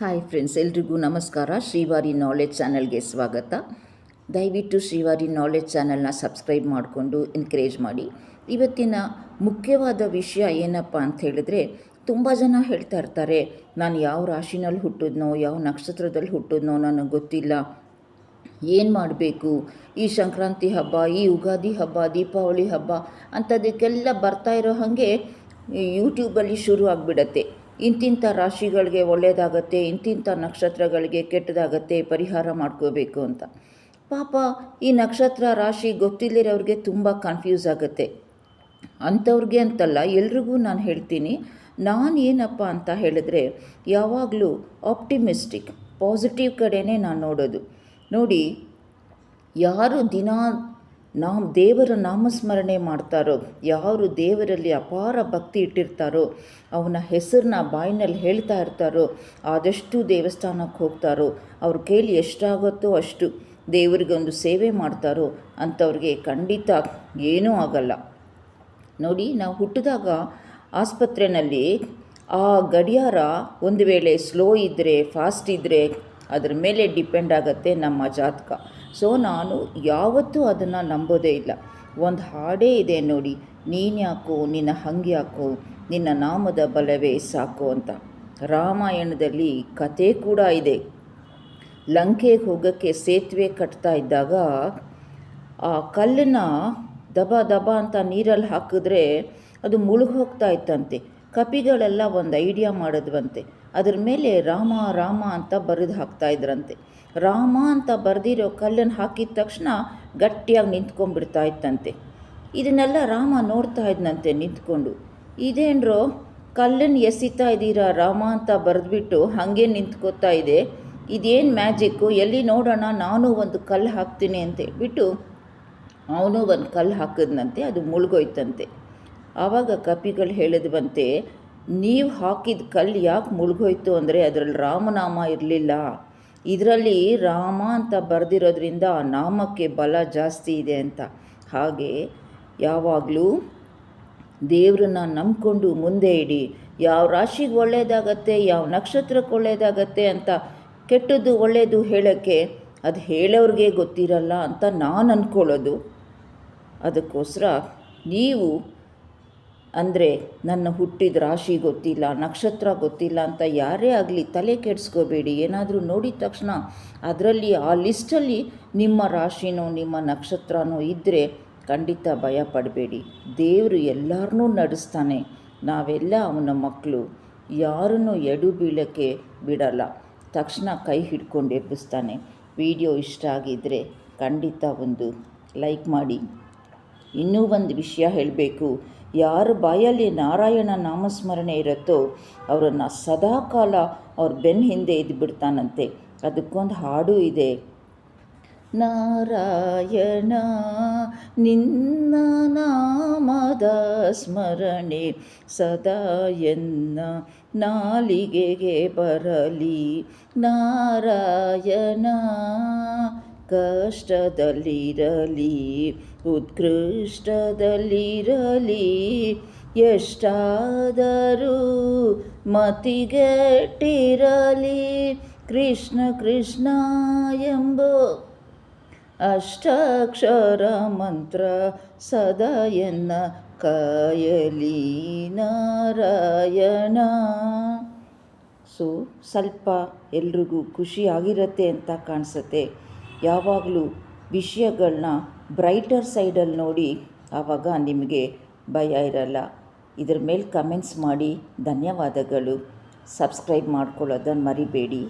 Hi friends, ಎಲ್ರಿಗೂ ನಮಸ್ಕಾರ. Srivari knowledge ಚಾನಲ್ಗೆ ಸ್ವಾಗತ. ದಯವಿಟ್ಟು ಶ್ರೀವಾರಿ ನಾಲೆಡ್ಜ್ ಚಾನಲ್ನ ಸಬ್ಸ್ಕ್ರೈಬ್ ಮಾಡಿಕೊಂಡು ಎನ್ಕರೇಜ್ ಮಾಡಿ. ಇವತ್ತಿನ ಮುಖ್ಯವಾದ ವಿಷಯ ಏನಪ್ಪ ಅಂತ ಹೇಳಿದ್ರೆ, ತುಂಬ ಜನ ಹೇಳ್ತಾ ಇರ್ತಾರೆ, ನಾನು ಯಾವ ರಾಶಿನಲ್ಲಿ ಹುಟ್ಟಿದ್ನೋ, ಯಾವ ನಕ್ಷತ್ರದಲ್ಲಿ ಹುಟ್ಟಿದ್ನೋ ನನಗೆ ಗೊತ್ತಿಲ್ಲ, ಏನು ಮಾಡಬೇಕು, ಈ ಸಂಕ್ರಾಂತಿ ಹಬ್ಬ, ಈ ಯುಗಾದಿ ಹಬ್ಬ, ದೀಪಾವಳಿ ಹಬ್ಬ ಅಂಥದಕ್ಕೆಲ್ಲ ಬರ್ತಾ ಇರೋ ಹಾಗೆ ಯೂಟ್ಯೂಬಲ್ಲಿ ಶುರು ಆಗಿಬಿಡತ್ತೆ. ಇಂತಿಂಥ ರಾಶಿಗಳಿಗೆ ಒಳ್ಳೆಯದಾಗತ್ತೆ, ಇಂತಿಂಥ ನಕ್ಷತ್ರಗಳಿಗೆ ಕೆಟ್ಟದಾಗತ್ತೆ, ಪರಿಹಾರ ಮಾಡ್ಕೋಬೇಕು ಅಂತ. ಪಾಪ ಈ ನಕ್ಷತ್ರ ರಾಶಿ ಗೊತ್ತಿಲ್ಲದಿರೋರಿಗೆ ತುಂಬ ಕನ್ಫ್ಯೂಸ್ ಆಗುತ್ತೆ. ಅಂಥವ್ರಿಗೆ ಅಂತಲ್ಲ, ಎಲ್ರಿಗೂ ನಾನು ಹೇಳ್ತೀನಿ. ನಾನು ಏನಪ್ಪ ಅಂತ ಹೇಳಿದ್ರೆ, ಯಾವಾಗಲೂ ಆಪ್ಟಿಮಿಸ್ಟಿಕ್, ಪಾಸಿಟಿವ್ ಕಡೆನೇ ನಾನು ನೋಡೋದು. ನೋಡಿ, ಯಾರು ದಿನ ದೇವರ ನಾಮಸ್ಮರಣೆ ಮಾಡ್ತಾರೋ, ಯಾರು ದೇವರಲ್ಲಿ ಅಪಾರ ಭಕ್ತಿ ಇಟ್ಟಿರ್ತಾರೋ, ಅವನ ಹೆಸರನ್ನ ಬಾಯಿನಲ್ಲಿ ಹೇಳ್ತಾ ಇರ್ತಾರೋ, ಆದಷ್ಟು ದೇವಸ್ಥಾನಕ್ಕೆ ಹೋಗ್ತಾರೋ, ಅವ್ರ ಕೈಲಿ ಎಷ್ಟಾಗುತ್ತೋ ಅಷ್ಟು ದೇವರಿಗೊಂದು ಸೇವೆ ಮಾಡ್ತಾರೋ ಅಂಥವ್ರಿಗೆ ಖಂಡಿತ ಏನೂ ಆಗಲ್ಲ. ನೋಡಿ, ನಾವು ಹುಟ್ಟಿದಾಗ ಆಸ್ಪತ್ರೆಯಲ್ಲಿ ಆ ಗಡಿಯಾರ ಒಂದು ವೇಳೆ ಸ್ಲೋ ಇದ್ದರೆ, ಫಾಸ್ಟ್ ಇದ್ದರೆ ಅದರ ಮೇಲೆ ಡಿಪೆಂಡ್ ಆಗುತ್ತೆ ನಮ್ಮ ಜಾತಕ. ಸೊ ನಾನು ಯಾವತ್ತೂ ಅದನ್ನು ನಂಬೋದೇ ಇಲ್ಲ. ಒಂದು ಹಾಡೇ ಇದೆ ನೋಡಿ, ನೀನ್ಯಾಕೋ ನಿನ್ನ ಹಂಗ್ಯಾಕೋ ನಿನ್ನ ನಾಮದ ಬಲವೇ ಸಾಕು ಅಂತ. ರಾಮಾಯಣದಲ್ಲಿ ಕತೆ ಕೂಡ ಇದೆ. ಲಂಕೆಗೆ ಹೋಗೋಕ್ಕೆ ಸೇತುವೆ ಕಟ್ತಾ ಇದ್ದಾಗ ಆ ಕಲ್ಲನ್ನು ದಬ ದಬ ಅಂತ ನೀರಲ್ಲಿ ಹಾಕಿದ್ರೆ ಅದು ಮುಳುಗೋಗ್ತಾ ಇತ್ತಂತೆ. ಕಪಿಗಳೆಲ್ಲ ಒಂದು ಐಡಿಯಾ ಮಾಡಿದ್ವಂತೆ, ಅದ್ರ ಮೇಲೆ ರಾಮ ರಾಮ ಅಂತ ಬರೆದು ಹಾಕ್ತಾಯಿದ್ರಂತೆ. ರಾಮ ಅಂತ ಬರೆದಿರೋ ಕಲ್ಲನ್ನು ಹಾಕಿದ ತಕ್ಷಣ ಗಟ್ಟಿಯಾಗಿ ನಿಂತ್ಕೊಂಡ್ಬಿಡ್ತಾ ಇತ್ತಂತೆ. ಇದನ್ನೆಲ್ಲ ರಾಮ ನೋಡ್ತಾ ಇದ್ನಂತೆ ನಿಂತ್ಕೊಂಡು. ಇದೇನ್ರೋ ಕಲ್ಲನ್ನು ಎಸಿತಾ ಇದ್ದೀರಾ, ರಾಮ ಅಂತ ಬರೆದ್ಬಿಟ್ಟು ಹಾಗೆ ನಿಂತ್ಕೋತಾ ಇದೆ, ಇದೇನು ಮ್ಯಾಜಿಕ್ಕು, ಎಲ್ಲಿ ನೋಡೋಣ, ನಾನು ಒಂದು ಕಲ್ಲು ಹಾಕ್ತೀನಿ ಅಂತ ಹೇಳ್ಬಿಟ್ಟು ಅವನು ಒಂದು ಕಲ್ಲು ಹಾಕಿದ್ನಂತೆ. ಅದು ಮುಳುಗೋಯ್ತಂತೆ. ಆವಾಗ ಕಪಿಗಳು ಹೇಳಿದ್ವಂತೆ, ನೀವು ಹಾಕಿದ ಕಲ್ಲು ಯಾಕೆ ಮುಳುಗೋಯ್ತು ಅಂದರೆ ಅದರಲ್ಲಿ ರಾಮನಾಮ ಇರಲಿಲ್ಲ, ಇದರಲ್ಲಿ ರಾಮ ಅಂತ ಬರೆದಿರೋದ್ರಿಂದ ಆ ನಾಮಕ್ಕೆ ಬಲ ಜಾಸ್ತಿ ಇದೆ ಅಂತ. ಹಾಗೆ ಯಾವಾಗಲೂ ದೇವ್ರನ್ನ ನಂಬ್ಕೊಂಡು ಮುಂದೆ ಇಡಿ. ಯಾವ ರಾಶಿಗೆ ಒಳ್ಳೆಯದಾಗತ್ತೆ, ಯಾವ ನಕ್ಷತ್ರಕ್ಕೆ ಒಳ್ಳೆಯದಾಗತ್ತೆ ಅಂತ ಕೆಟ್ಟದ್ದು ಒಳ್ಳೆಯದು ಹೇಳೋಕ್ಕೆ ಅದು ಹೇಳೋರಿಗೆ ಗೊತ್ತಿರಲ್ಲ ಅಂತ ನಾನು ಅಂದ್ಕೊಳ್ಳೋದು. ಅದಕ್ಕೋಸ್ಕರ ನೀವು ಅಂದರೆ ನನ್ನ ಹುಟ್ಟಿದ ರಾಶಿ ಗೊತ್ತಿಲ್ಲ, ನಕ್ಷತ್ರ ಗೊತ್ತಿಲ್ಲ ಅಂತ ಯಾರೇ ಆಗಲಿ ತಲೆ ಕೆಡಿಸ್ಕೋಬೇಡಿ. ಏನಾದರೂ ನೋಡಿದ ತಕ್ಷಣ ಅದರಲ್ಲಿ ಆ ಲಿಸ್ಟಲ್ಲಿ ನಿಮ್ಮ ರಾಶಿನೋ ನಿಮ್ಮ ನಕ್ಷತ್ರನೋ ಇದ್ದರೆ ಖಂಡಿತ ಭಯ ಪಡಬೇಡಿ. ದೇವರು ಎಲ್ಲರನ್ನೂ ನಡೆಸ್ತಾನೆ. ನಾವೆಲ್ಲ ಅವನ ಮಕ್ಕಳು, ಯಾರನ್ನೂ ಎಡು ಬೀಳೋಕ್ಕೆ ಬಿಡಲ್ಲ. ತಕ್ಷಣ ಕೈ ಹಿಡ್ಕೊಂಡು ಎಬ್ಬಿಸ್ತಾನೆ. ವಿಡಿಯೋ ಇಷ್ಟ ಆಗಿದ್ದರೆ ಖಂಡಿತ ಒಂದು ಲೈಕ್ ಮಾಡಿ. ಇನ್ನೂ ಒಂದು ವಿಷಯ ಹೇಳಬೇಕು. ಯಾರ ಬಾಯಲ್ಲಿ ನಾರಾಯಣ ನಾಮಸ್ಮರಣೆ ಇರುತ್ತೋ ಅವರನ್ನು ಸದಾಕಾಲ ಅವ್ರ ಬೆನ್ನ ಹಿಂದೆ ಇದ್ದುಬಿಡ್ತಾನಂತೆ. ಅದಕ್ಕೊಂದು ಹಾಡು ಇದೆ, ನಾರಾಯಣ ನಿನ್ನ ನಾಮದ ಸ್ಮರಣೆ ಸದಾ ಎನ್ನ ನಾಲಿಗೆಗೆ ಬರಲಿ. ನಾರಾಯಣ ಕಷ್ಟದಲ್ಲಿರಲಿ ಉತ್ಕೃಷ್ಟದಲ್ಲಿರಲಿ, ಎಷ್ಟಾದರೂ ಮತಿಗೆಟ್ಟಿರಲಿ, ಕೃಷ್ಣ ಕೃಷ್ಣ ಎಂಬೋ ಅಷ್ಟಾಕ್ಷರ ಮಂತ್ರ ಸದಾ ಎನ್ನ ಕಾಯಲಿ. ನಾರಾಯಣ. ಸೊ ಸ್ವಲ್ಪ ಎಲ್ರಿಗೂ ಖುಷಿ ಆಗಿರುತ್ತೆ ಅಂತ ಕಾಣಿಸುತ್ತೆ. ಯಾವಾಗಲೂ ವಿಷಯಗಳನ್ನ ಬ್ರೈಟರ್ ಸೈಡಲ್ಲಿ ನೋಡಿ, ಆವಾಗ ನಿಮಗೆ ಭಯ ಇರಲ್ಲ. ಇದ್ರ ಮೇಲೆ ಕಮೆಂಟ್ಸ್ ಮಾಡಿ. ಧನ್ಯವಾದಗಳು. ಸಬ್ಸ್ಕ್ರೈಬ್ ಮಾಡ್ಕೊಳ್ಳೋದನ್ನು ಮರಿಬೇಡಿ.